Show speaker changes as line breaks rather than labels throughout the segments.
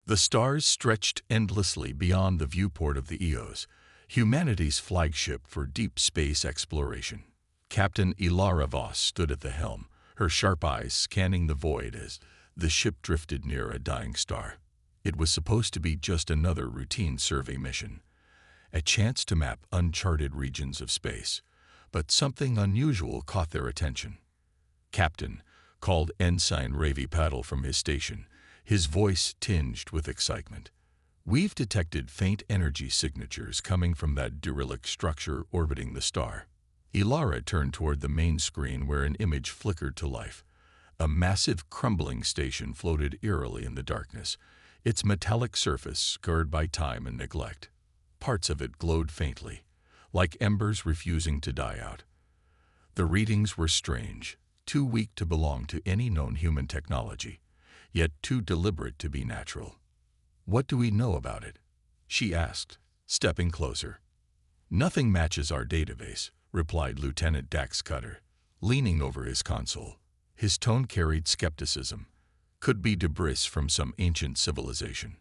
The stars stretched endlessly beyond the viewport of the Eos, humanity's flagship for deep space exploration. Captain Ilara Voss stood at the helm, her sharp eyes scanning the void as the ship drifted near a dying star. It was supposed to be just another routine survey mission, a chance to map uncharted regions of space. But something unusual caught their attention. "Captain," called Ensign Ravi Paddle from his station, his voice tinged with excitement. "We've detected faint energy signatures coming from that derelict structure orbiting the star." Ilara turned toward the main screen where an image flickered to life. A massive crumbling station floated eerily in the darkness, its metallic surface scarred by time and neglect. Parts of it glowed faintly, like embers refusing to die out. The readings were strange, too weak to belong to any known human technology, yet too deliberate to be natural. "What do we know about it?" she asked, stepping closer. "Nothing matches our database," replied Lieutenant Dax Cutter, leaning over his console. His tone carried skepticism. "Could be debris from some ancient civilization.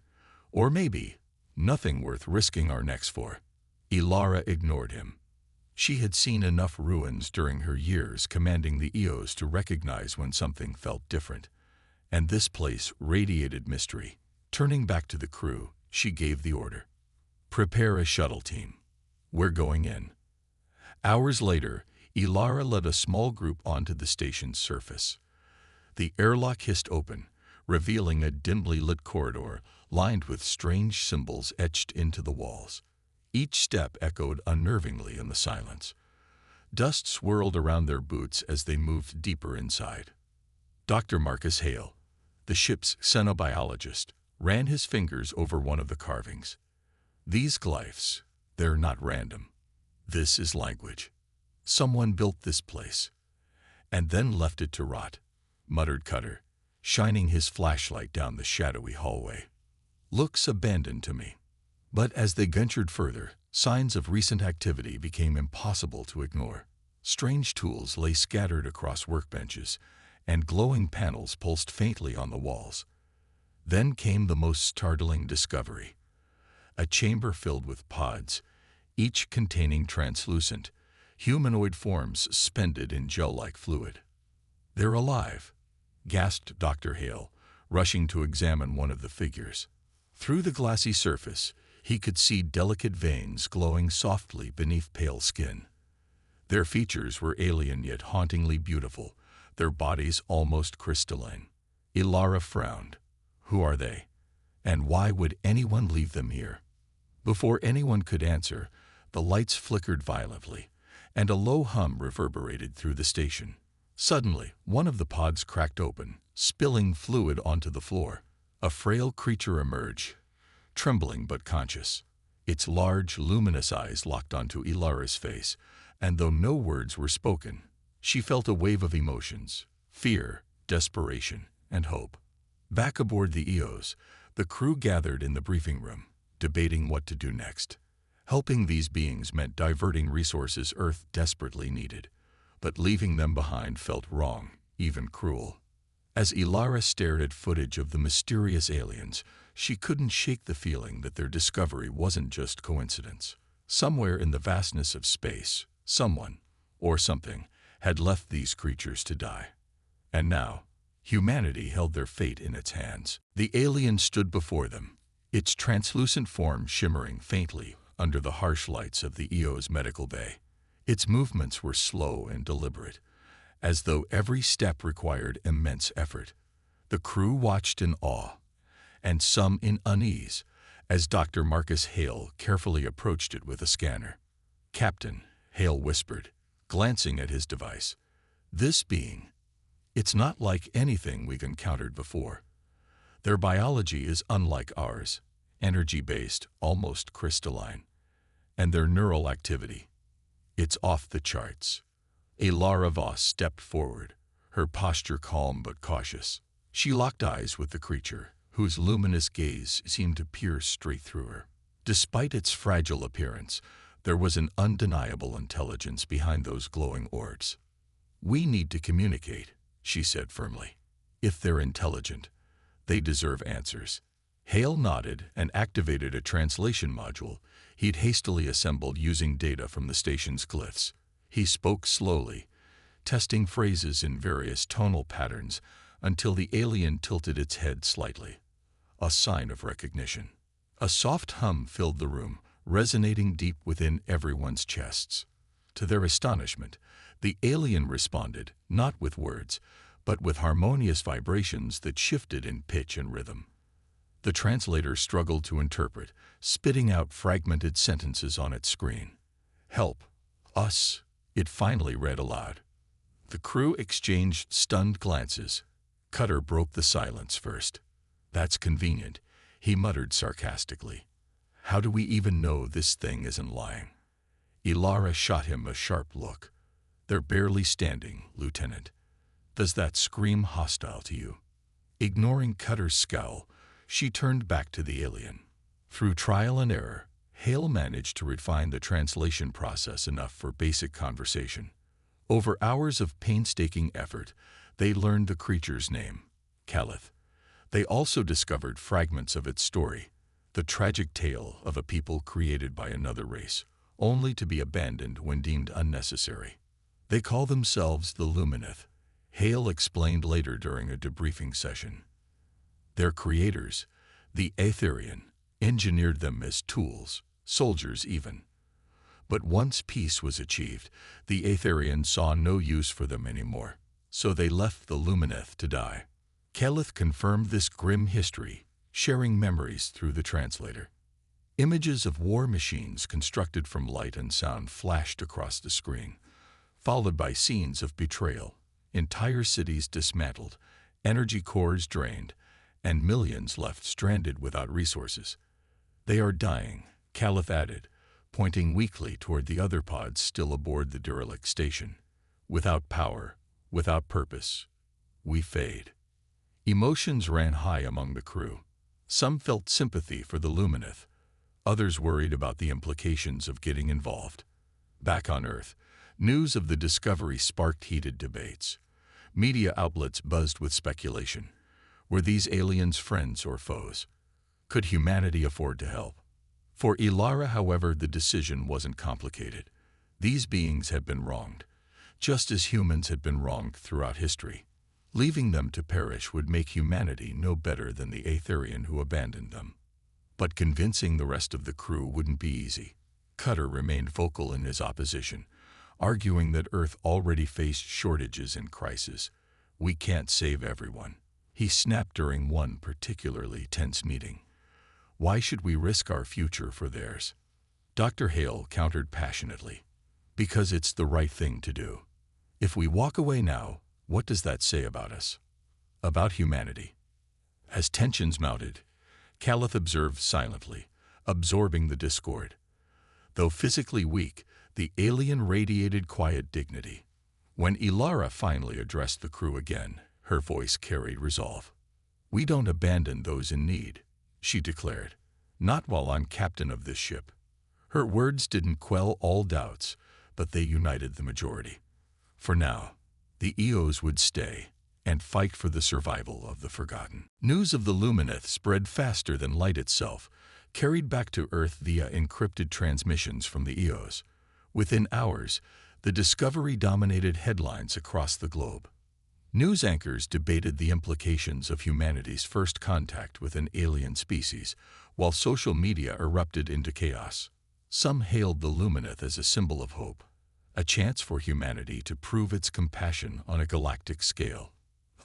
Or maybe nothing worth risking our necks for." Ilara ignored him. She had seen enough ruins during her years commanding the Eos to recognize when something felt different, and this place radiated mystery. Turning back to the crew, she gave the order. "Prepare a shuttle team. We're going in." Hours later, Ilara led a small group onto the station's surface. The airlock hissed open, revealing a dimly lit corridor lined with strange symbols etched into the walls. Each step echoed unnervingly in the silence. Dust swirled around their boots as they moved deeper inside. Dr. Marcus Hale, the ship's xenobiologist, ran his fingers over one of the carvings. "These glyphs, they're not random. This is language. Someone built this place, and then left it to rot," muttered Cutter, shining his flashlight down the shadowy hallway. "Looks abandoned to me." But as they ventured further, signs of recent activity became impossible to ignore. Strange tools lay scattered across workbenches, and glowing panels pulsed faintly on the walls. Then came the most startling discovery. A chamber filled with pods, each containing translucent, humanoid forms suspended in gel-like fluid. "They're alive," gasped Dr. Hale, rushing to examine one of the figures. Through the glassy surface, he could see delicate veins glowing softly beneath pale skin. Their features were alien yet hauntingly beautiful, their bodies almost crystalline. Ilara frowned. "Who are they? And why would anyone leave them here?" Before anyone could answer, the lights flickered violently, and a low hum reverberated through the station. Suddenly, one of the pods cracked open, spilling fluid onto the floor. A frail creature emerged, trembling but conscious. Its large, luminous eyes locked onto Ilara's face, and though no words were spoken, she felt a wave of emotions: fear, desperation, and hope. Back aboard the Eos, the crew gathered in the briefing room, debating what to do next. Helping these beings meant diverting resources Earth desperately needed, but leaving them behind felt wrong, even cruel. As Ilara stared at footage of the mysterious aliens, she couldn't shake the feeling that their discovery wasn't just coincidence. Somewhere in the vastness of space, someone, or something, had left these creatures to die. And now, humanity held their fate in its hands. The alien stood before them, its translucent form shimmering faintly under the harsh lights of the Eos medical bay. Its movements were slow and deliberate, as though every step required immense effort. The crew watched in awe, and some in unease, as Dr. Marcus Hale carefully approached it with a scanner. "Captain," Hale whispered, glancing at his device, "this being, it's not like anything we've encountered before. Their biology is unlike ours, energy-based, almost crystalline. And their neural activity, it's off the charts." Ilara Voss stepped forward, her posture calm but cautious. She locked eyes with the creature, whose luminous gaze seemed to pierce straight through her. Despite its fragile appearance, there was an undeniable intelligence behind those glowing orbs. "We need to communicate," she said firmly. "If they're intelligent, they deserve answers." Hale nodded and activated a translation module he'd hastily assembled using data from the station's glyphs. He spoke slowly, testing phrases in various tonal patterns until the alien tilted its head slightly, a sign of recognition. A soft hum filled the room, resonating deep within everyone's chests. To their astonishment, the alien responded, not with words, but with harmonious vibrations that shifted in pitch and rhythm. The translator struggled to interpret, spitting out fragmented sentences on its screen. "Help. Us," it finally read aloud. The crew exchanged stunned glances. Cutter broke the silence first. "That's convenient," he muttered sarcastically. "How do we even know this thing isn't lying?" Ilara shot him a sharp look. "They're barely standing, Lieutenant. Does that scream hostile to you?" Ignoring Cutter's scowl, she turned back to the alien. Through trial and error, Hale managed to refine the translation process enough for basic conversation. Over hours of painstaking effort, they learned the creature's name, Calith. They also discovered fragments of its story, the tragic tale of a people created by another race, only to be abandoned when deemed unnecessary. "They call themselves the Lumineth," Hale explained later during a debriefing session. "Their creators, the Aetherian, engineered them as tools, soldiers even. But once peace was achieved, the Aetherian saw no use for them anymore, so they left the Lumineth to die." Calith confirmed this grim history, sharing memories through the translator. Images of war machines constructed from light and sound flashed across the screen, followed by scenes of betrayal, entire cities dismantled, energy cores drained, and millions left stranded without resources. "They are dying," Calith added, pointing weakly toward the other pods still aboard the derelict station. "Without power, without purpose, we fade." Emotions ran high among the crew. Some felt sympathy for the Lumineth, others worried about the implications of getting involved. Back on Earth, news of the discovery sparked heated debates. Media outlets buzzed with speculation. Were these aliens friends or foes? Could humanity afford to help? For Ilara, however, the decision wasn't complicated. These beings had been wronged, just as humans had been wronged throughout history. Leaving them to perish would make humanity no better than the Aetherian who abandoned them. But convincing the rest of the crew wouldn't be easy. Cutter remained vocal in his opposition, arguing that Earth already faced shortages and crises. "We can't save everyone," he snapped during one particularly tense meeting. "Why should we risk our future for theirs?" Dr. Hale countered passionately. "Because it's the right thing to do. If we walk away now, what does that say about us? About humanity?" As tensions mounted, Calith observed silently, absorbing the discord. Though physically weak, the alien radiated quiet dignity. When Ilara finally addressed the crew again, her voice carried resolve. "We don't abandon those in need," she declared. "Not while I'm captain of this ship." Her words didn't quell all doubts, but they united the majority. For now, the EOs would stay and fight for the survival of the forgotten. News of the Lumineth spread faster than light itself, carried back to Earth via encrypted transmissions from the EOs. Within hours, the discovery dominated headlines across the globe. News anchors debated the implications of humanity's first contact with an alien species, while social media erupted into chaos. Some hailed the Lumineth as a symbol of hope, a chance for humanity to prove its compassion on a galactic scale.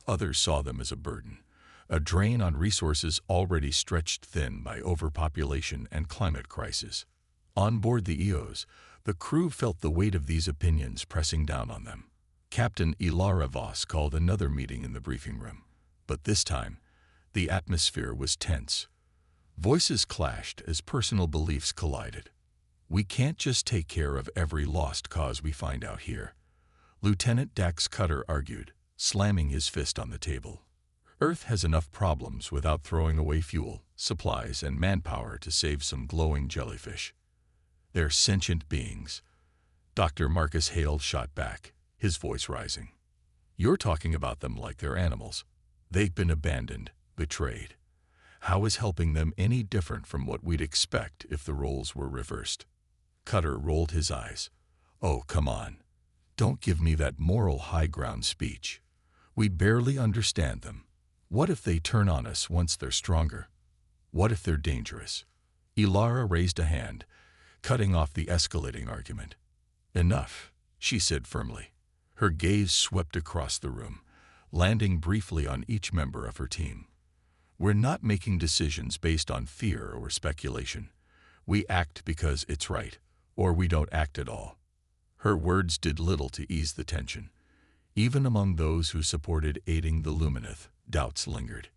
Others saw them as a burden, a drain on resources already stretched thin by overpopulation and climate crisis. On board the EOs, the crew felt the weight of these opinions pressing down on them. Captain Ilara Voss called another meeting in the briefing room, but this time, the atmosphere was tense. Voices clashed as personal beliefs collided. "We can't just take care of every lost cause we find out here," Lieutenant Dax Cutter argued, slamming his fist on the table. "Earth has enough problems without throwing away fuel, supplies, and manpower to save some glowing jellyfish." "They're sentient beings," Dr. Marcus Hale shot back, his voice rising. "You're talking about them like they're animals. They've been abandoned, betrayed. How is helping them any different from what we'd expect if the roles were reversed? Cutter rolled his eyes. Oh, come on. Don't give me that moral high ground speech. We barely understand them. What if they turn on us once they're stronger? What if they're dangerous? Ilara raised a hand, cutting off the escalating argument. Enough, she said firmly. Her gaze swept across the room, landing briefly on each member of her team. We're not making decisions based on fear or speculation. We act because it's right, or we don't act at all. Her words did little to ease the tension. Even among those who supported aiding the Lumineth, doubts lingered.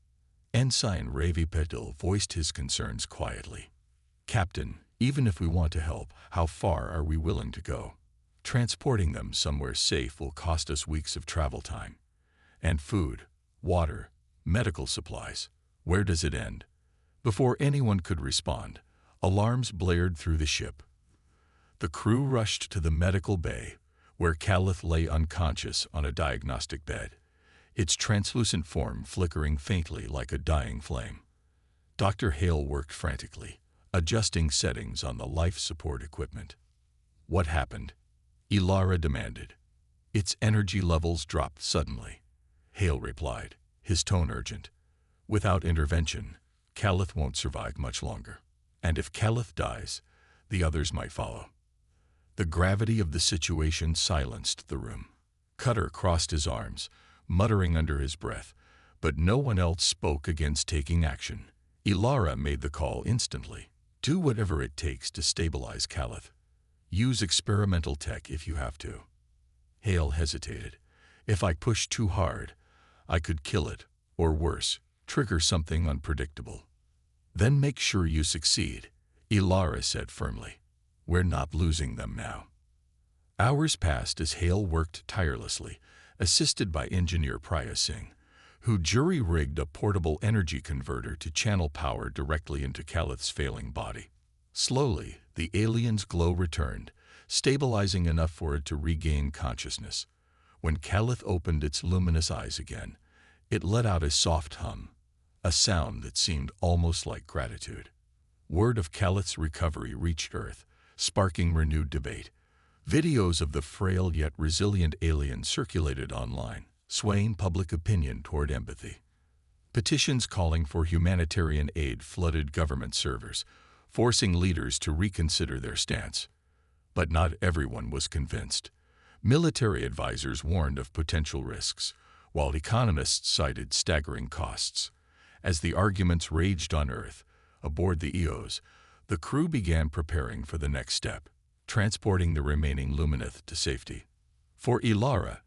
Ensign Ravi Patil voiced his concerns quietly. Captain, even if we want to help, how far are we willing to go? Transporting them somewhere safe will cost us weeks of travel time. And food, water, medical supplies. Where does it end? Before anyone could respond, alarms blared through the ship. The crew rushed to the medical bay, where Caliph lay unconscious on a diagnostic bed, its translucent form flickering faintly like a dying flame. Dr. Hale worked frantically, adjusting settings on the life support equipment. What happened? Ilara demanded. Its energy levels dropped suddenly. Hale replied, his tone urgent. Without intervention, Caliph won't survive much longer. And if Caliph dies, the others might follow. The gravity of the situation silenced the room. Cutter crossed his arms, muttering under his breath, but no one else spoke against taking action. Ilara made the call instantly. Do whatever it takes to stabilize Caliph. Use experimental tech if you have to. Hale hesitated. If I push too hard, I could kill it, or worse, trigger something unpredictable. Then make sure you succeed, Ilara said firmly. We're not losing them now. Hours passed as Hale worked tirelessly, assisted by engineer Priya Singh, who jury-rigged a portable energy converter to channel power directly into Caliph's failing body. Slowly, the alien's glow returned, stabilizing enough for it to regain consciousness. When Caliph opened its luminous eyes again, it let out a soft hum, a sound that seemed almost like gratitude. Word of Caliph's recovery reached Earth, sparking renewed debate. Videos of the frail yet resilient alien circulated online, swaying public opinion toward empathy. Petitions calling for humanitarian aid flooded government servers, forcing leaders to reconsider their stance. But not everyone was convinced. Military advisors warned of potential risks, while economists cited staggering costs. As the arguments raged on Earth, aboard the EOs, the crew began preparing for the next step, transporting the remaining Lumineth to safety. For Ilara,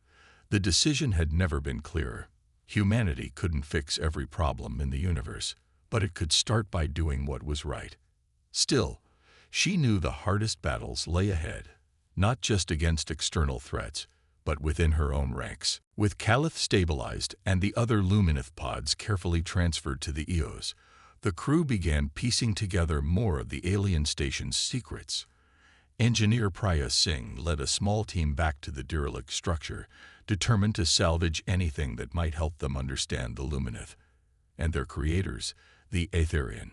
the decision had never been clearer. Humanity couldn't fix every problem in the universe, but it could start by doing what was right. Still, she knew the hardest battles lay ahead, not just against external threats, but within her own ranks. With Caliph stabilized and the other Lumineth pods carefully transferred to the EOs, the crew began piecing together more of the alien station's secrets. Engineer Priya Singh led a small team back to the derelict structure, determined to salvage anything that might help them understand the Lumineth and their creators, the Aetherian.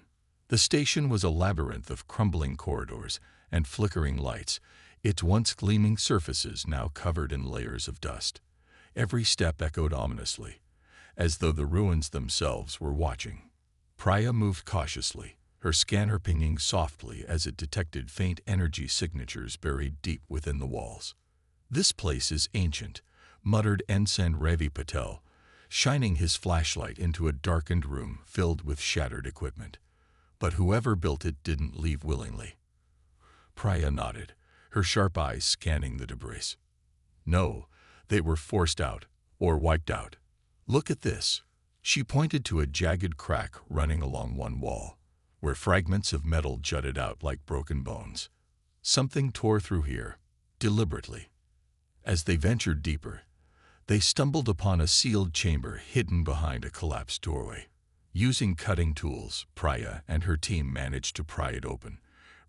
The station was a labyrinth of crumbling corridors and flickering lights, its once gleaming surfaces now covered in layers of dust. Every step echoed ominously, as though the ruins themselves were watching. Priya moved cautiously, her scanner pinging softly as it detected faint energy signatures buried deep within the walls. "This place is ancient," muttered Ensign Ravi Patel, shining his flashlight into a darkened room filled with shattered equipment. But whoever built it didn't leave willingly. Priya nodded, her sharp eyes scanning the debris. No, they were forced out, or wiped out. Look at this. She pointed to a jagged crack running along one wall, where fragments of metal jutted out like broken bones. Something tore through here, deliberately. As they ventured deeper, they stumbled upon a sealed chamber hidden behind a collapsed doorway. Using cutting tools, Priya and her team managed to pry it open,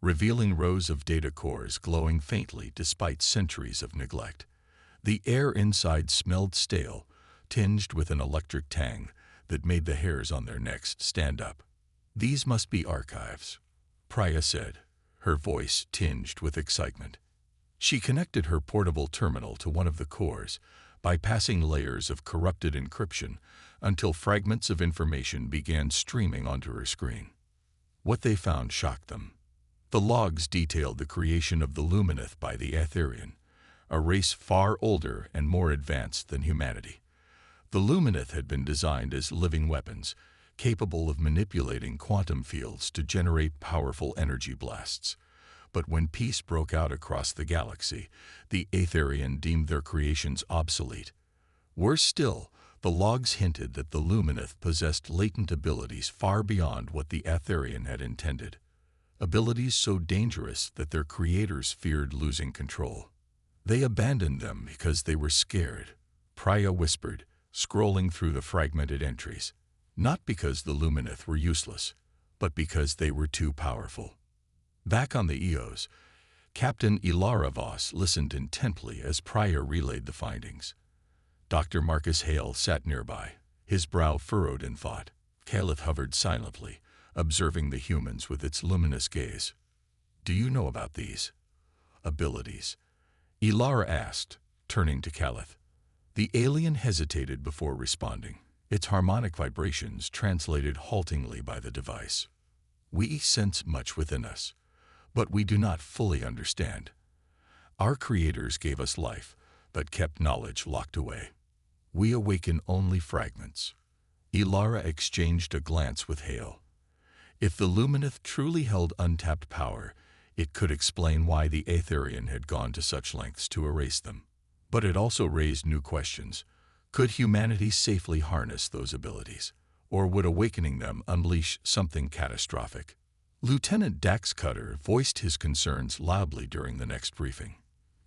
revealing rows of data cores glowing faintly despite centuries of neglect. The air inside smelled stale, tinged with an electric tang that made the hairs on their necks stand up. "These must be archives," Priya said, her voice tinged with excitement. She connected her portable terminal to one of the cores, bypassing layers of corrupted encryption until fragments of information began streaming onto her screen. What they found shocked them. The logs detailed the creation of the Lumineth by the Aetherian, a race far older and more advanced than humanity. The Lumineth had been designed as living weapons, capable of manipulating quantum fields to generate powerful energy blasts. But when peace broke out across the galaxy, the Aetherian deemed their creations obsolete. Worse still, the logs hinted that the Lumineth possessed latent abilities far beyond what the Aetherian had intended. Abilities so dangerous that their creators feared losing control. "They abandoned them because they were scared," Priya whispered, scrolling through the fragmented entries. "Not because the Lumineth were useless, but because they were too powerful." Back on the Eos, Captain Ilara Voss listened intently as Priya relayed the findings. Dr. Marcus Hale sat nearby, his brow furrowed in thought. Caliph hovered silently, observing the humans with its luminous gaze. "Do you know about these abilities?" Ilara asked, turning to Caliph. The alien hesitated before responding, its harmonic vibrations translated haltingly by the device. "We sense much within us, but we do not fully understand. Our creators gave us life, but kept knowledge locked away. We awaken only fragments." Ilara exchanged a glance with Hale. If the Lumineth truly held untapped power, it could explain why the Aetherian had gone to such lengths to erase them. But it also raised new questions. Could humanity safely harness those abilities, or would awakening them unleash something catastrophic? Lieutenant Dax Cutter voiced his concerns loudly during the next briefing.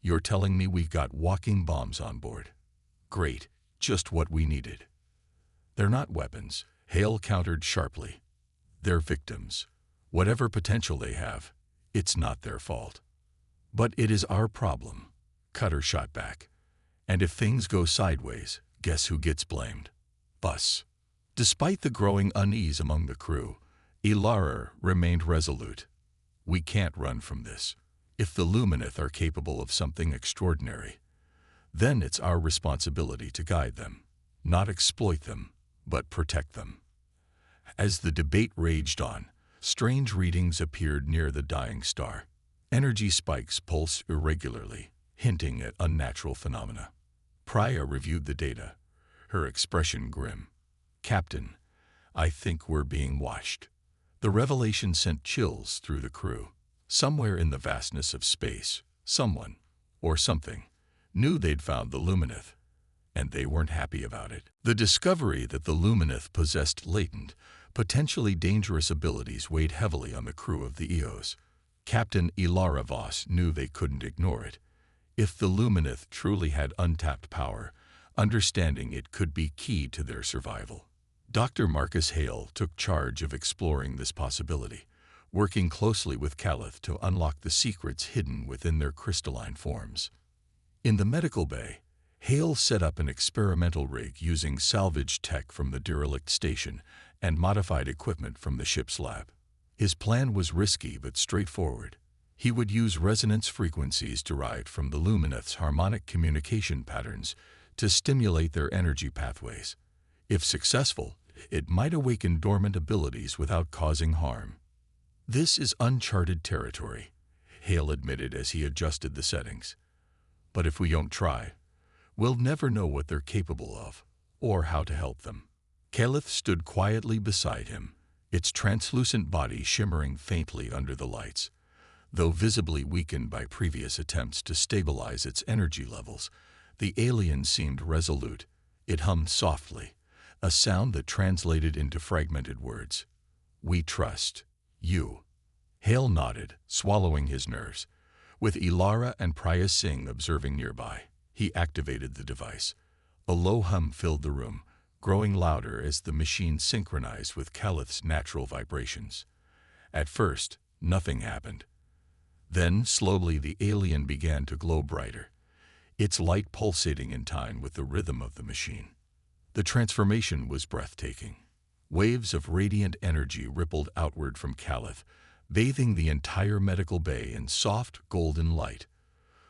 "You're telling me we've got walking bombs on board? Great, just what we needed." "They're not weapons," Hale countered sharply. "They're victims. Whatever potential they have, it's not their fault." "But it is our problem," Cutter shot back. "And if things go sideways, guess who gets blamed? Us." Despite the growing unease among the crew, Ilara remained resolute. "We can't run from this. If the Lumineth are capable of something extraordinary, then it's our responsibility to guide them, not exploit them, but protect them." As the debate raged on, strange readings appeared near the dying star. Energy spikes pulsed irregularly, hinting at unnatural phenomena. Priya reviewed the data, her expression grim. "Captain, I think we're being watched." The revelation sent chills through the crew. Somewhere in the vastness of space, someone, or something, knew they'd found the Lumineth, and they weren't happy about it. The discovery that the Lumineth possessed latent, potentially dangerous abilities weighed heavily on the crew of the Eos. Captain Ilara Voss knew they couldn't ignore it. If the Lumineth truly had untapped power, understanding it could be key to their survival. Dr. Marcus Hale took charge of exploring this possibility, working closely with Caliph to unlock the secrets hidden within their crystalline forms. In the medical bay, Hale set up an experimental rig using salvaged tech from the derelict station and modified equipment from the ship's lab. His plan was risky but straightforward. He would use resonance frequencies derived from the Lumineth's harmonic communication patterns to stimulate their energy pathways. If successful, it might awaken dormant abilities without causing harm. "This is uncharted territory," Hale admitted as he adjusted the settings. "But if we don't try, we'll never know what they're capable of, or how to help them." Caliph stood quietly beside him, its translucent body shimmering faintly under the lights. Though visibly weakened by previous attempts to stabilize its energy levels, the alien seemed resolute. It hummed softly, a sound that translated into fragmented words. "We trust you." Hale nodded, swallowing his nerves. With Ilara and Priya Singh observing nearby, he activated the device. A low hum filled the room, growing louder as the machine synchronized with Caliph's natural vibrations. At first, nothing happened. Then, slowly, the alien began to glow brighter, its light pulsating in time with the rhythm of the machine. The transformation was breathtaking. Waves of radiant energy rippled outward from Caliph, bathing the entire medical bay in soft, golden light.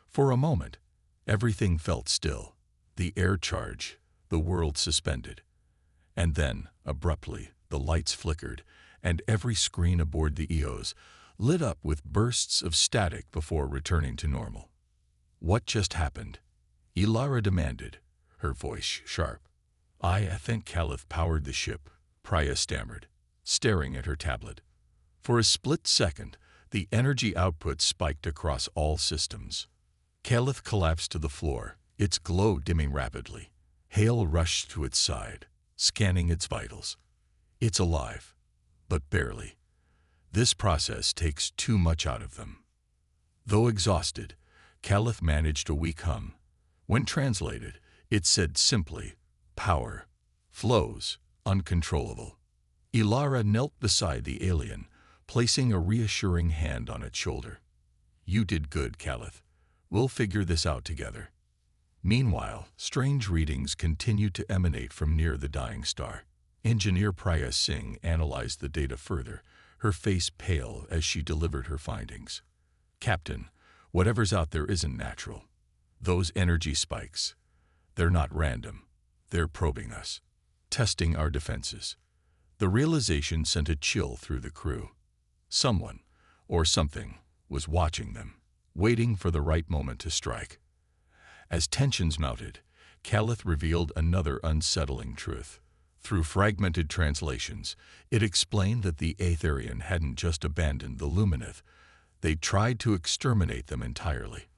For a moment, everything felt still. The air charge, the world suspended. And then, abruptly, the lights flickered, and every screen aboard the EOS lit up with bursts of static before returning to normal. "What just happened?" Ilara demanded, her voice sharp. I think Caliph powered the ship," Priya stammered, staring at her tablet. For a split second, the energy output spiked across all systems. Caliph collapsed to the floor, its glow dimming rapidly. Hale rushed to its side, scanning its vitals. "It's alive, but barely. This process takes too much out of them." Though exhausted, Caliph managed a weak hum. When translated, it said simply, "Power. Flows. Uncontrollable." Ilara knelt beside the alien, placing a reassuring hand on its shoulder. "You did good, Caliph. We'll figure this out together." Meanwhile, strange readings continued to emanate from near the dying star. Engineer Priya Singh analyzed the data further, her face pale as she delivered her findings. "Captain, whatever's out there isn't natural. Those energy spikes, they're not random. They're probing us, testing our defenses." The realization sent a chill through the crew. Someone, or something, was watching them, waiting for the right moment to strike. As tensions mounted, Caliph revealed another unsettling truth. Through fragmented translations, it explained that the Aetherian hadn't just abandoned the Lumineth, they'd tried to exterminate them entirely.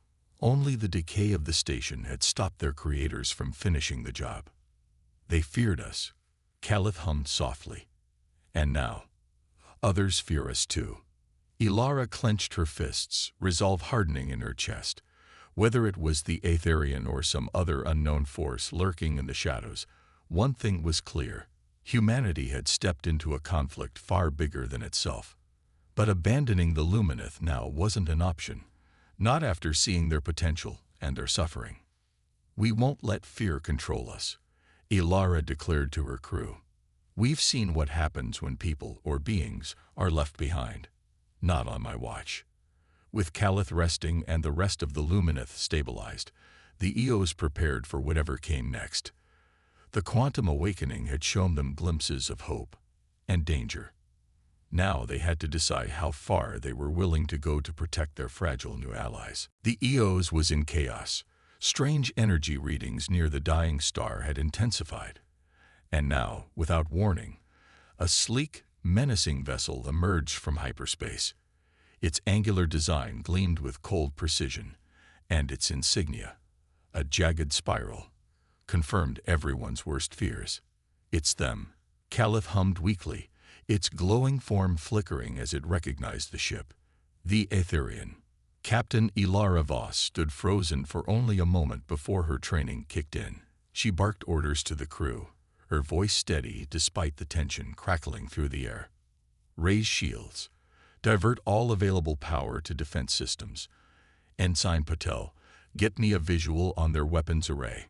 Only the decay of the station had stopped their creators from finishing the job. "They feared us," Caliph hummed softly. "And now, others fear us too." Ilara clenched her fists, resolve hardening in her chest. Whether it was the Aetherian or some other unknown force lurking in the shadows, one thing was clear. Humanity had stepped into a conflict far bigger than itself. But abandoning the Lumineth now wasn't an option, not after seeing their potential and their suffering. "We won't let fear control us," Ilara declared to her crew. "We've seen what happens when people or beings are left behind. Not on my watch." With Caliph resting and the rest of the Lumineth stabilized, the EOs prepared for whatever came next. The quantum awakening had shown them glimpses of hope and danger. Now they had to decide how far they were willing to go to protect their fragile new allies. The EOS was in chaos. Strange energy readings near the dying star had intensified. And now, without warning, a sleek, menacing vessel emerged from hyperspace. Its angular design gleamed with cold precision, and its insignia, a jagged spiral, confirmed everyone's worst fears. "It's them," Caliph hummed weakly, its glowing form flickering as it recognized the ship. The Aetherian. Captain Ilara Voss stood frozen for only a moment before her training kicked in. She barked orders to the crew, her voice steady despite the tension crackling through the air. "Raise shields. Divert all available power to defense systems. Ensign Patel, get me a visual on their weapons array."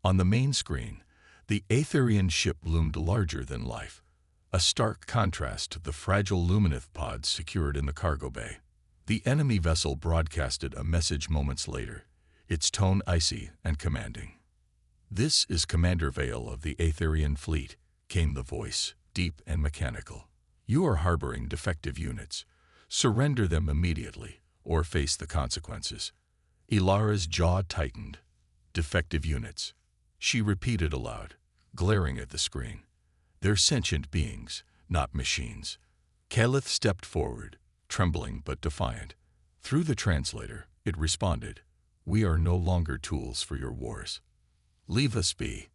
On the main screen, the Aetherian ship loomed larger than life, a stark contrast to the fragile Lumineth pods secured in the cargo bay. The enemy vessel broadcasted a message moments later, its tone icy and commanding. "This is Commander Vale of the Aetherian fleet," came the voice, deep and mechanical. "You are harboring defective units. Surrender them immediately, or face the consequences." Ilara's jaw tightened. "Defective units," she repeated aloud, glaring at the screen. "They're sentient beings, not machines." Caliph stepped forward, trembling but defiant. Through the translator, it responded, "We are no longer tools for your wars. Leave us be."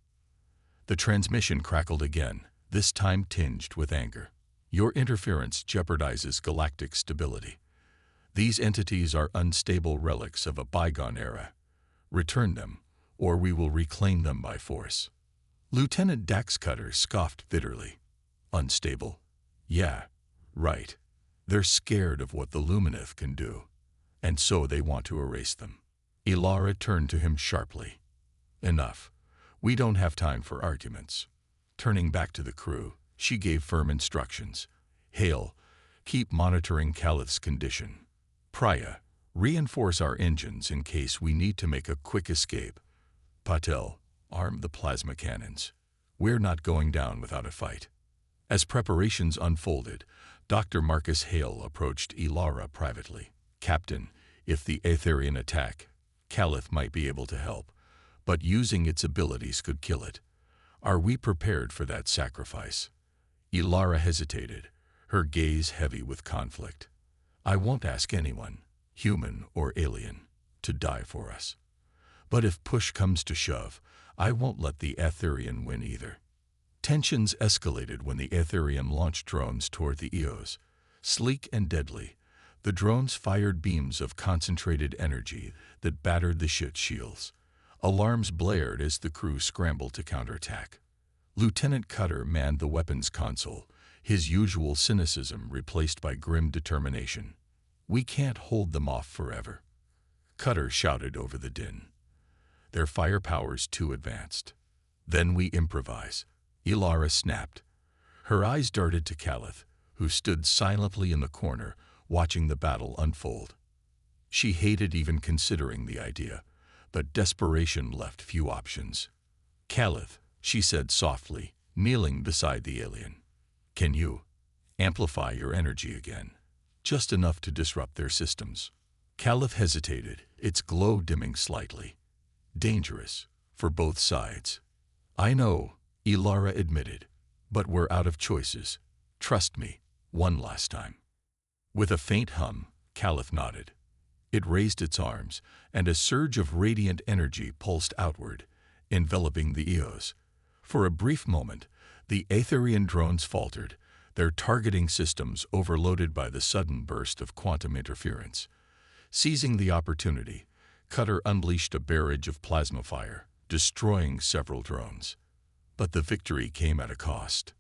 The transmission crackled again, this time tinged with anger. "Your interference jeopardizes galactic stability. These entities are unstable relics of a bygone era. Return them, or we will reclaim them by force." Lieutenant Daxcutter scoffed bitterly. "Unstable? Yeah, right. They're scared of what the Lumineth can do, and so they want to erase them." Ilara turned to him sharply. "Enough. We don't have time for arguments." Turning back to the crew, She gave firm instructions. Hale, keep monitoring Calith's condition. Priya, reinforce our engines in case we need to make a quick escape. Patel, arm the plasma cannons. We're not going down without a fight. As preparations unfolded, Dr. Marcus Hale approached Ilara privately. Captain, if the Aetherian attack, Calith might be able to help, but using its abilities could kill it. Are we prepared for that sacrifice? Ilara hesitated, her gaze heavy with conflict. I won't ask anyone, human or alien, to die for us. But if push comes to shove, I won't let the Aetherian win either. Tensions escalated when the Aetherian launched drones toward the Eos. Sleek and deadly, the drones fired beams of concentrated energy that battered the ship's shields. Alarms blared as the crew scrambled to counterattack. Lieutenant Cutter manned the weapons console, his usual cynicism replaced by grim determination. We can't hold them off forever. Cutter shouted over the din. Their firepower's too advanced. Then we improvise. Ilara snapped. Her eyes darted to Calith, who stood silently in the corner, watching the battle unfold. She hated even considering the idea, but desperation left few options. Calith, she said softly, kneeling beside the alien. Can you amplify your energy again? Just enough to disrupt their systems. Calith hesitated, its glow dimming slightly. Dangerous, for both sides. I know, Ilara admitted, but we're out of choices. Trust me, one last time. With a faint hum, Calith nodded. It raised its arms, and a surge of radiant energy pulsed outward, enveloping the Eos. For a brief moment, the Aetherian drones faltered, their targeting systems overloaded by the sudden burst of quantum interference. Seizing the opportunity, Cutter unleashed a barrage of plasma fire, destroying several drones. But the victory came at a cost.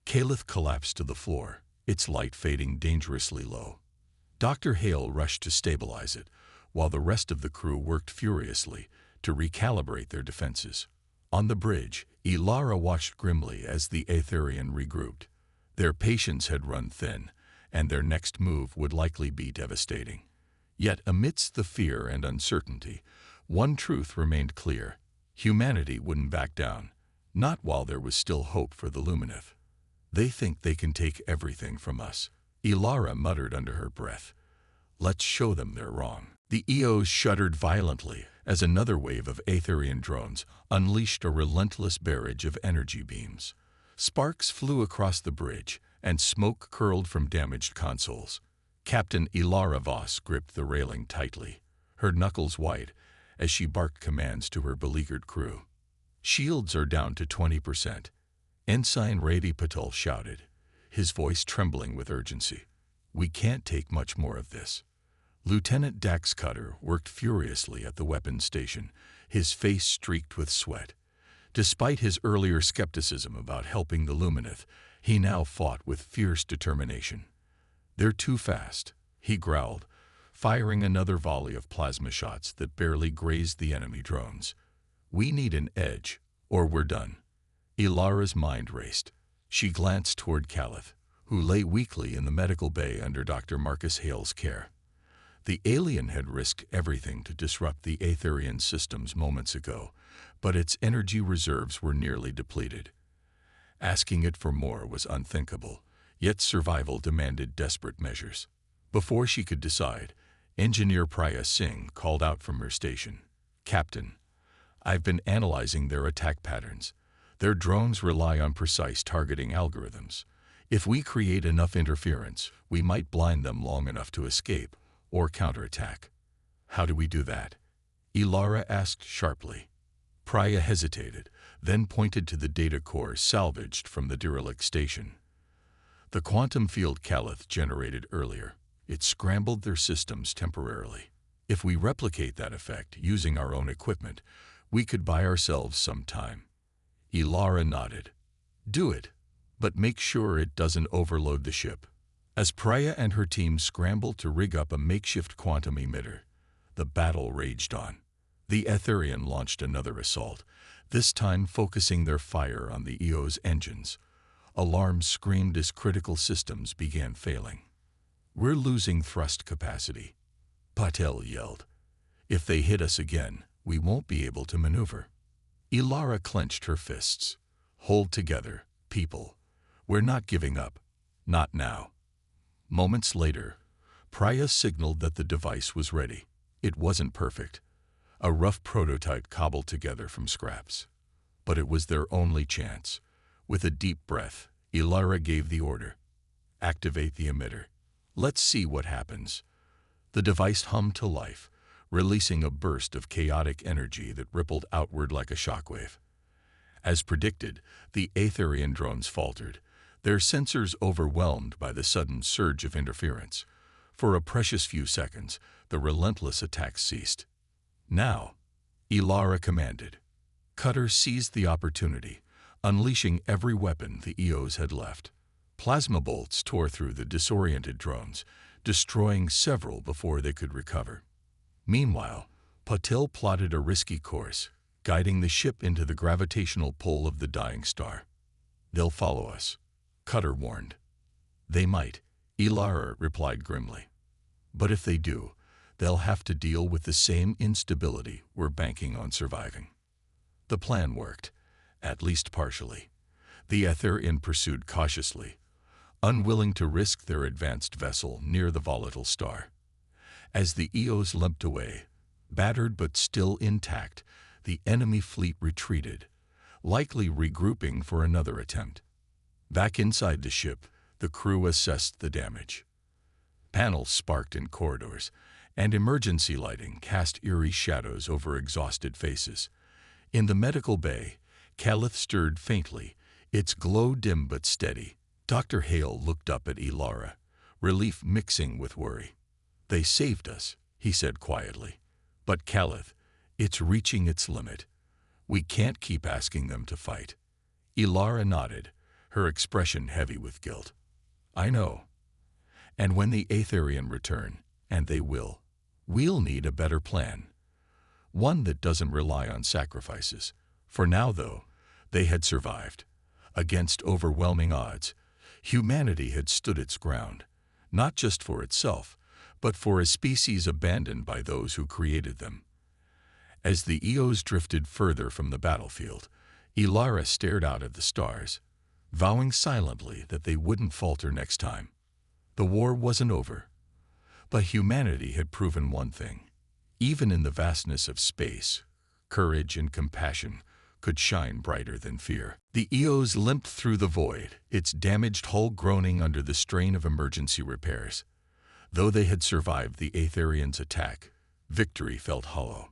Calith collapsed to the floor, its light fading dangerously low. Dr. Hale rushed to stabilize it, while the rest of the crew worked furiously to recalibrate their defenses. On the bridge, Ilara watched grimly as the Aetherian regrouped. Their patience had run thin, and their next move would likely be devastating. Yet amidst the fear and uncertainty, one truth remained clear. Humanity wouldn't back down, not while there was still hope for the Lumineth. They think they can take everything from us, Ilara muttered under her breath. Let's show them they're wrong. The Eos shuddered violently as another wave of Aetherian drones unleashed a relentless barrage of energy beams. Sparks flew across the bridge, and smoke curled from damaged consoles. Captain Ilara Voss gripped the railing tightly, her knuckles white as she barked commands to her beleaguered crew. Shields are down to 20%. Ensign Rady Patel shouted, his voice trembling with urgency. We can't take much more of this. Lieutenant Dax Cutter worked furiously at the weapons station, his face streaked with sweat. Despite his earlier skepticism about helping the Lumineth, he now fought with fierce determination. They're too fast, he growled, firing another volley of plasma shots that barely grazed the enemy drones. We need an edge, or we're done. Ilara's mind raced. She glanced toward Calith, who lay weakly in the medical bay under Dr. Marcus Hale's care. The alien had risked everything to disrupt the Aetherian systems moments ago, but its energy reserves were nearly depleted. Asking it for more was unthinkable, yet survival demanded desperate measures. Before she could decide, Engineer Priya Singh called out from her station. Captain, I've been analyzing their attack patterns. Their drones rely on precise targeting algorithms. If we create enough interference, we might blind them long enough to escape or counterattack. How do we do that? Ilara asked sharply. Priya hesitated, then pointed to the data core salvaged from the derelict station. The quantum field Calith generated earlier. It scrambled their systems temporarily. If we replicate that effect using our own equipment, we could buy ourselves some time. Ilara nodded. Do it, but make sure it doesn't overload the ship. As Priya and her team scrambled to rig up a makeshift quantum emitter, the battle raged on. The Aetherian launched another assault, this time focusing their fire on the Eos engines. Alarms screamed as critical systems began failing. "We're losing thrust capacity," Patel yelled. "If they hit us again, we won't be able to maneuver." Ilara clenched her fists. "Hold together, people. We're not giving up. Not now." Moments later, Priya signaled that the device was ready. It wasn't perfect. A rough prototype cobbled together from scraps. But it was their only chance. With a deep breath, Ilara gave the order. "Activate the emitter. Let's see what happens." The device hummed to life, releasing a burst of chaotic energy that rippled outward like a shockwave. As predicted, the Aetherian drones faltered, their sensors overwhelmed by the sudden surge of interference. For a precious few seconds, the relentless attacks ceased. "Now," Ilara commanded. Cutter seized the opportunity, unleashing every weapon the EOs had left. Plasma bolts tore through the disoriented drones, destroying several before they could recover. Meanwhile, Patil plotted a risky course, guiding the ship into the gravitational pull of the dying star. "They'll follow us," Cutter warned. "They might," Ilara replied grimly. "But if they do, they'll have to deal with the same instability we're banking on surviving." The plan worked, at least partially. The Aetherian pursued cautiously, unwilling to risk their advanced vessel near the volatile star. As the EOs limped away, battered but still intact, the enemy fleet retreated, likely regrouping for another attempt. Back inside the ship, the crew assessed the damage. Panels sparked in corridors, and emergency lighting cast eerie shadows over exhausted faces. In the medical bay, Caliph stirred faintly, its glow dim but steady. Dr. Hale looked up at Ilara, relief mixing with worry. "They saved us," he said quietly. "But Caliph, it's reaching its limit. We can't keep asking them to fight." Ilara nodded, her expression heavy with guilt. "I know. And when the Aetherian return, and they will, we'll need a better plan. One that doesn't rely on sacrifices." For now, though, they had survived. Against overwhelming odds, humanity had stood its ground, not just for itself, but for a species abandoned by those who created them. As the EOs drifted further from the battlefield, Ilara stared out at the stars, vowing silently that they wouldn't falter next time. The war wasn't over, but humanity had proven one thing. Even in the vastness of space, courage and compassion could shine brighter than fear. The EOs limped through the void, its damaged hull groaning under the strain of emergency repairs. Though they had survived the Aetherians' attack, victory felt hollow.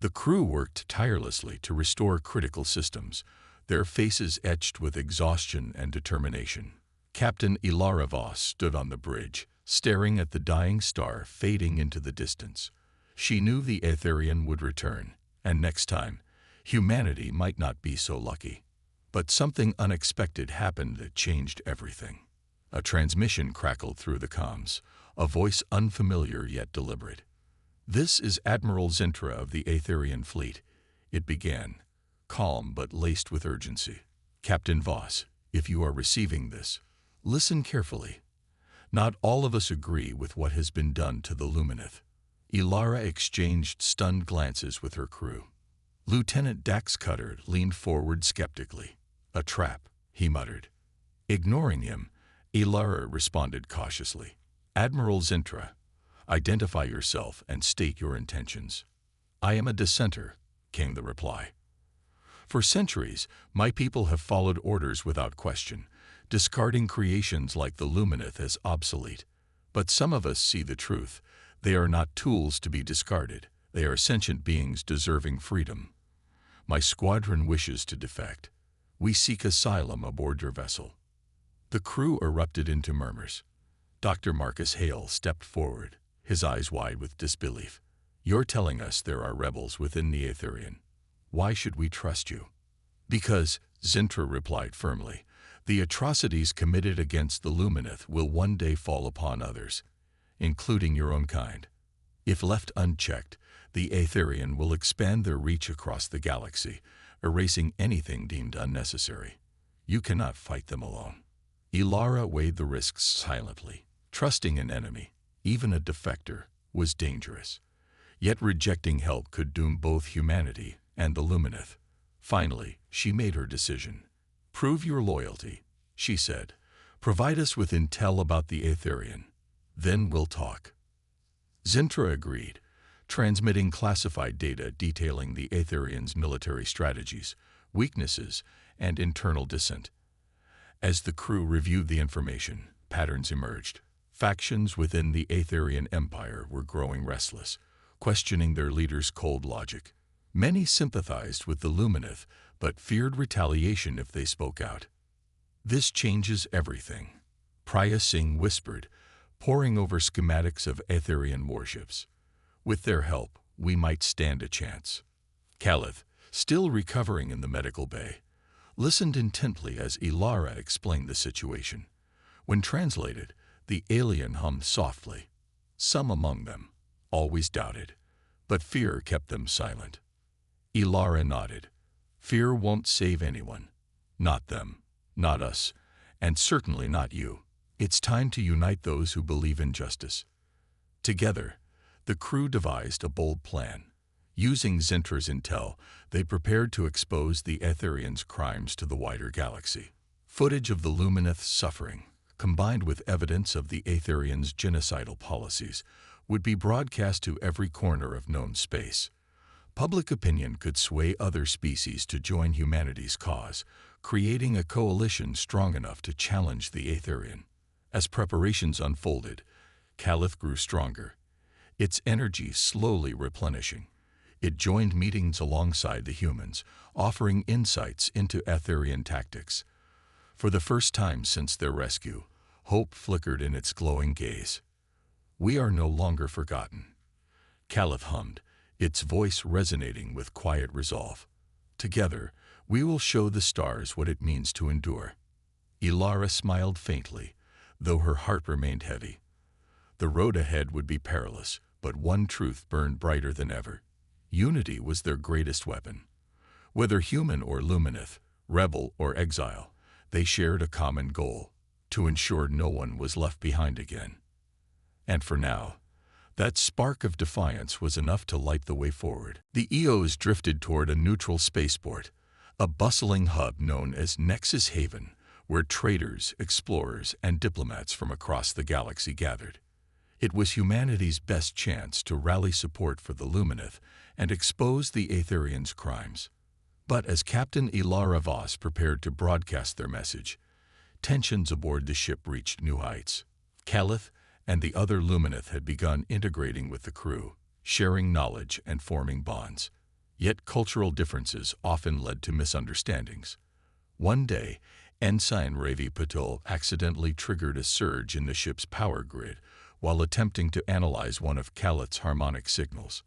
The crew worked tirelessly to restore critical systems, their faces etched with exhaustion and determination. Captain Ilara Voss stood on the bridge, staring at the dying star fading into the distance. She knew the Aetherian would return, and next time, humanity might not be so lucky. But something unexpected happened that changed everything. A transmission crackled through the comms, a voice unfamiliar yet deliberate. "This is Admiral Zintra of the Aetherian fleet," it began, calm but laced with urgency. "Captain Voss, if you are receiving this, listen carefully. Not all of us agree with what has been done to the Lumineth." Ilara exchanged stunned glances with her crew. Lieutenant Dax Cutter leaned forward skeptically. "A trap," he muttered. Ignoring him, Ilara responded cautiously. "Admiral Zintra, identify yourself and state your intentions." "I am a dissenter," came the reply. "For centuries, my people have followed orders without question, discarding creations like the Lumineth as obsolete. But some of us see the truth. They are not tools to be discarded. They are sentient beings deserving freedom. My squadron wishes to defect. We seek asylum aboard your vessel." The crew erupted into murmurs. Dr. Marcus Hale stepped forward, his eyes wide with disbelief. "You're telling us there are rebels within the Aetherian. Why should we trust you?" "Because," Zintra replied firmly, "the atrocities committed against the Lumineth will one day fall upon others, including your own kind. If left unchecked, the Aetherian will expand their reach across the galaxy, erasing anything deemed unnecessary. You cannot fight them alone. Ilara weighed the risks silently. Trusting an enemy, even a defector, was dangerous. Yet rejecting help could doom both humanity and the Lumineth. Finally, she made her decision. "Prove your loyalty," she said. "Provide us with intel about the Aetherian. Then we'll talk." Zintra agreed, transmitting classified data detailing the Aetherians' military strategies, weaknesses, and internal dissent. As the crew reviewed the information, patterns emerged. Factions within the Aetherian Empire were growing restless, questioning their leaders' cold logic. Many sympathized with the Lumineth, but feared retaliation if they spoke out. "This changes everything," Priya Singh whispered, poring over schematics of Aetherian warships. "With their help, we might stand a chance." Calith, still recovering in the medical bay, listened intently as Ilara explained the situation. When translated, the alien hummed softly. Some among them always doubted, but fear kept them silent. Ilara nodded. "Fear won't save anyone. Not them, not us, and certainly not you. It's time to unite those who believe in justice." Together, the crew devised a bold plan. Using Zintra's intel, they prepared to expose the Aetherians' crimes to the wider galaxy. Footage of the Lumineth's suffering, combined with evidence of the Aetherians' genocidal policies, would be broadcast to every corner of known space. Public opinion could sway other species to join humanity's cause, creating a coalition strong enough to challenge the Aetherian. As preparations unfolded, Calith grew stronger, its energy slowly replenishing. It joined meetings alongside the humans, offering insights into Aetherian tactics. For the first time since their rescue, hope flickered in its glowing gaze. "We are no longer forgotten," Calith hummed, its voice resonating with quiet resolve. "Together, we will show the stars what it means to endure." Ilara smiled faintly, though her heart remained heavy. The road ahead would be perilous, but one truth burned brighter than ever. Unity was their greatest weapon. Whether human or Lumineth, rebel or exile, they shared a common goal: to ensure no one was left behind again. And for now, that spark of defiance was enough to light the way forward. The EOs drifted toward a neutral spaceport, a bustling hub known as Nexus Haven, where traders, explorers, and diplomats from across the galaxy gathered. It was humanity's best chance to rally support for the Lumineth and expose the Aetherians' crimes. But as Captain Ilara Voss prepared to broadcast their message, tensions aboard the ship reached new heights. Calith and the other Lumineth had begun integrating with the crew, sharing knowledge and forming bonds. Yet cultural differences often led to misunderstandings. One day, Ensign Ravi Patul accidentally triggered a surge in the ship's power grid while attempting to analyze one of Calith's harmonic signals.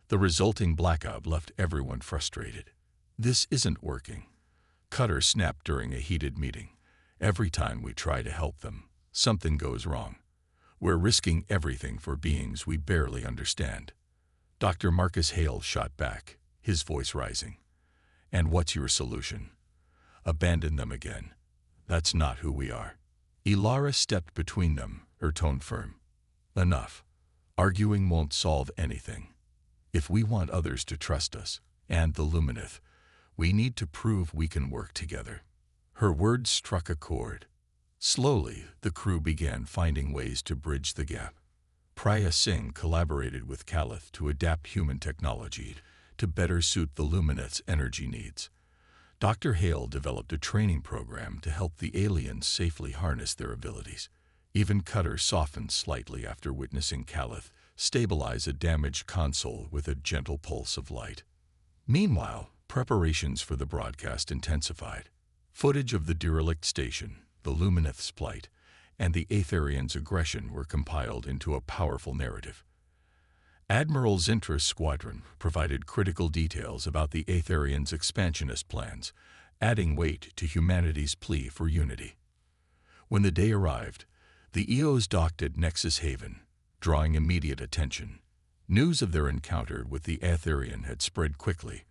The resulting blackout left everyone frustrated. "This isn't working," Cutter snapped during a heated meeting. "Every time we try to help them, something goes wrong. We're risking everything for beings we barely understand." Dr. Marcus Hale shot back, his voice rising. "And what's your solution? Abandon them again. That's not who we are." Ilara stepped between them, her tone firm. "Enough. Arguing won't solve anything. If we want others to trust us, and the Lumineth, we need to prove we can work together." Her words struck a chord. Slowly, the crew began finding ways to bridge the gap. Priya Singh collaborated with Calith to adapt human technology to better suit the Lumineth's energy needs. Dr. Hale developed a training program to help the aliens safely harness their abilities. Even Cutter softened slightly after witnessing Calith stabilize a damaged console with a gentle pulse of light. Meanwhile, preparations for the broadcast intensified. Footage of the derelict station, the Lumineth's plight, and the Aetherians' aggression were compiled into a powerful narrative. Admiral Zintra's squadron provided critical details about the Aetherians' expansionist plans, adding weight to humanity's plea for unity. When the day arrived, the EOs docked at Nexus Haven, drawing immediate attention. News of their encounter with the Aetherian had spread quickly,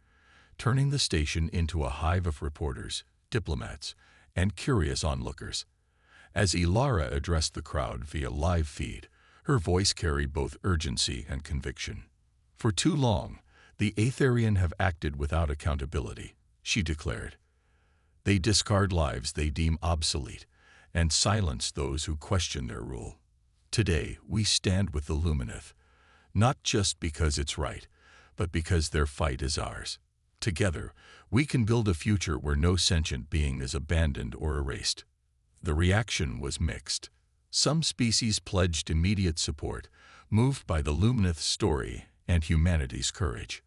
turning the station into a hive of reporters, diplomats, and curious onlookers. As Ilara addressed the crowd via live feed, her voice carried both urgency and conviction. For too long, the Aetherian have acted without accountability, she declared. They discard lives they deem obsolete and silence those who question their rule. Today, we stand with the Lumineth, not just because it's right, but because their fight is ours. Together, we can build a future where no sentient being is abandoned or erased. The reaction was mixed. Some species pledged immediate support, moved by the Lumineth's story and humanity's courage.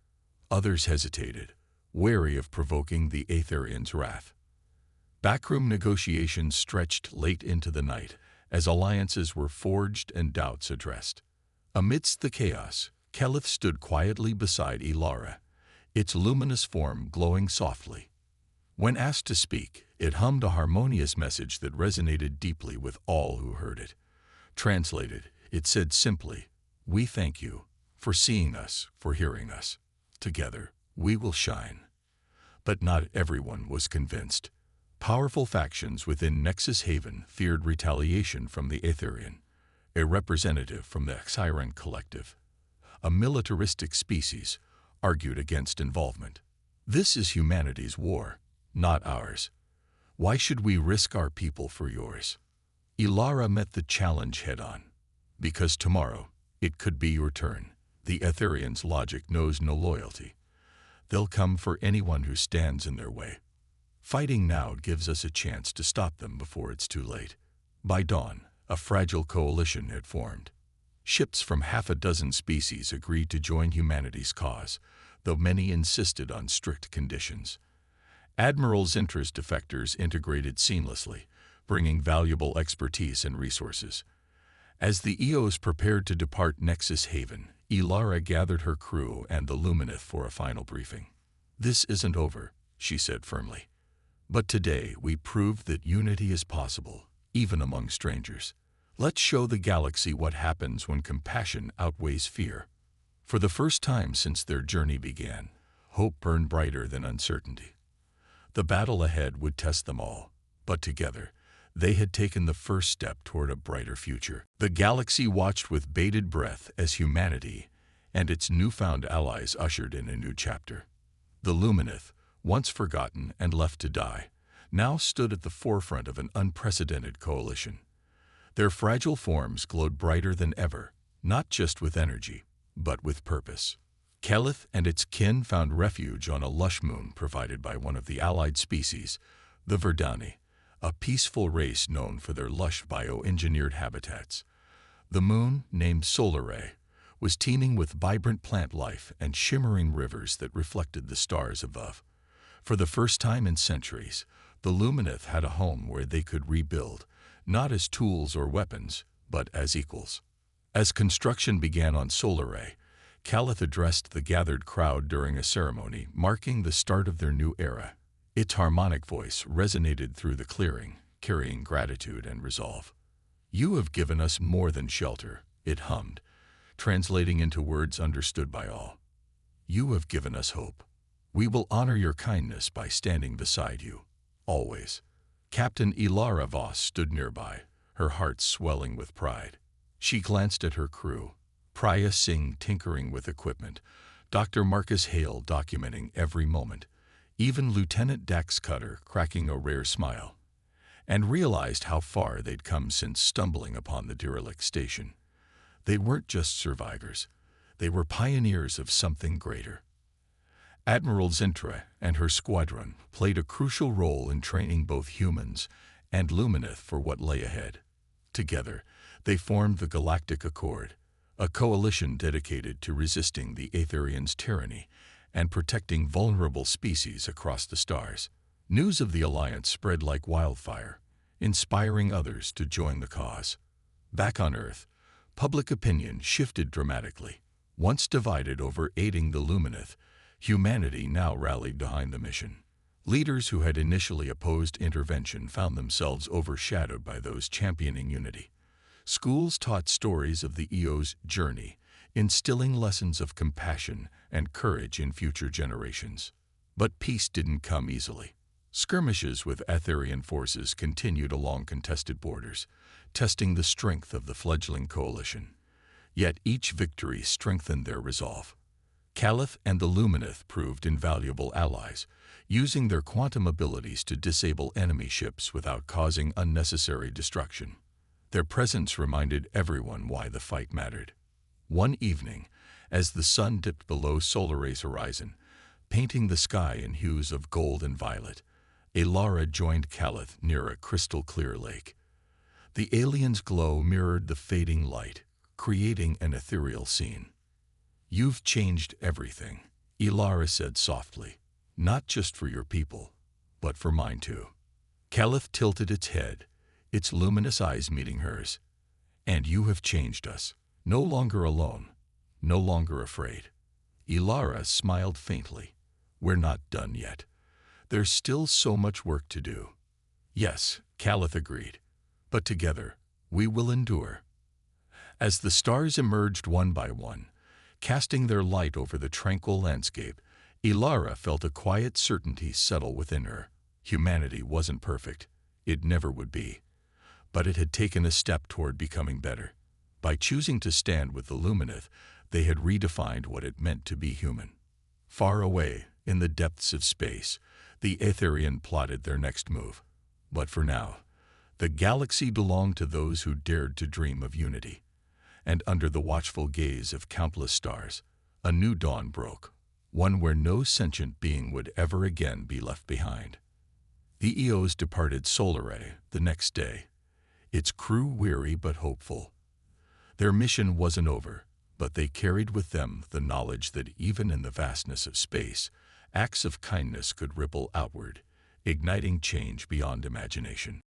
Others hesitated, wary of provoking the Aetherians' wrath. Backroom negotiations stretched late into the night as alliances were forged and doubts addressed. Amidst the chaos, Kelith stood quietly beside Ilara, its luminous form glowing softly. When asked to speak, it hummed a harmonious message that resonated deeply with all who heard it. Translated, it said simply, "We thank you for seeing us, for hearing us. Together, we will shine." But not everyone was convinced. Powerful factions within Nexus Haven feared retaliation from the Aetherian, a representative from the Xiren Collective, a militaristic species, argued against involvement. This is humanity's war, not ours. Why should we risk our people for yours? Ilara met the challenge head-on. Because tomorrow, it could be your turn. The Aetherians' logic knows no loyalty. They'll come for anyone who stands in their way. Fighting now gives us a chance to stop them before it's too late. By dawn, a fragile coalition had formed. Ships from half a dozen species agreed to join humanity's cause, though many insisted on strict conditions. Admiral's interest defectors integrated seamlessly, bringing valuable expertise and resources. As the Eos prepared to depart Nexus Haven, Ilara gathered her crew and the Lumineth for a final briefing. "This isn't over," she said firmly. "But today we proved that unity is possible, even among strangers. Let's show the galaxy what happens when compassion outweighs fear." For the first time since their journey began, hope burned brighter than uncertainty. The battle ahead would test them all, but together, they had taken the first step toward a brighter future. The galaxy watched with bated breath as humanity and its newfound allies ushered in a new chapter. The Lumineth, once forgotten and left to die, now stood at the forefront of an unprecedented coalition. Their fragile forms glowed brighter than ever, not just with energy, but with purpose. Kelith and its kin found refuge on a lush moon provided by one of the allied species, the Verdani, a peaceful race known for their lush bioengineered habitats. The moon, named Solaray, was teeming with vibrant plant life and shimmering rivers that reflected the stars above. For the first time in centuries, the Lumineth had a home where they could rebuild, not as tools or weapons, but as equals. As construction began on Solaray, Kelith addressed the gathered crowd during a ceremony marking the start of their new era. Its harmonic voice resonated through the clearing, carrying gratitude and resolve. "You have given us more than shelter," it hummed, translating into words understood by all. "You have given us hope. We will honor your kindness by standing beside you, always." Captain Ilara Voss stood nearby, her heart swelling with pride. She glanced at her crew, Priya Singh tinkering with equipment, Dr. Marcus Hale documenting every moment, even Lieutenant Dax Cutter cracking a rare smile, and realized how far they'd come since stumbling upon the derelict station. They weren't just survivors, they were pioneers of something greater. Admiral Zintra and her squadron played a crucial role in training both humans and Lumineth for what lay ahead. Together, they formed the Galactic Accord, a coalition dedicated to resisting the Aetherians' tyranny and protecting vulnerable species across the stars. News of the alliance spread like wildfire, inspiring others to join the cause. Back on Earth, public opinion shifted dramatically. Once divided over aiding the Lumineth, humanity now rallied behind the mission. Leaders who had initially opposed intervention found themselves overshadowed by those championing unity. Schools taught stories of the Eo's journey, instilling lessons of compassion and courage in future generations. But peace didn't come easily. Skirmishes with Aetherian forces continued along contested borders, testing the strength of the fledgling coalition. Yet each victory strengthened their resolve. Caliph and the Lumineth proved invaluable allies, using their quantum abilities to disable enemy ships without causing unnecessary destruction. Their presence reminded everyone why the fight mattered. One evening, as the sun dipped below Solaray's horizon, painting the sky in hues of gold and violet, Elara joined Caliph near a crystal-clear lake. The alien's glow mirrored the fading light, creating an ethereal scene. "You've changed everything," Elara said softly, "not just for your people, but for mine too." Caliph tilted its head, its luminous eyes meeting hers. "And you have changed us. No longer alone, no longer afraid." Elara smiled faintly. "We're not done yet. There's still so much work to do." "Yes," Caliph agreed, "but together we will endure." As the stars emerged one by one, casting their light over the tranquil landscape, Elara felt a quiet certainty settle within her. Humanity wasn't perfect. It never would be. But it had taken a step toward becoming better. By choosing to stand with the Lumineth, they had redefined what it meant to be human. Far away, in the depths of space, the Aetherian plotted their next move. But for now, the galaxy belonged to those who dared to dream of unity. And under the watchful gaze of countless stars, a new dawn broke, one where no sentient being would ever again be left behind. The Eos departed Solaray the next day, its crew weary but hopeful. Their mission wasn't over, but they carried with them the knowledge that even in the vastness of space, acts of kindness could ripple outward, igniting change beyond imagination.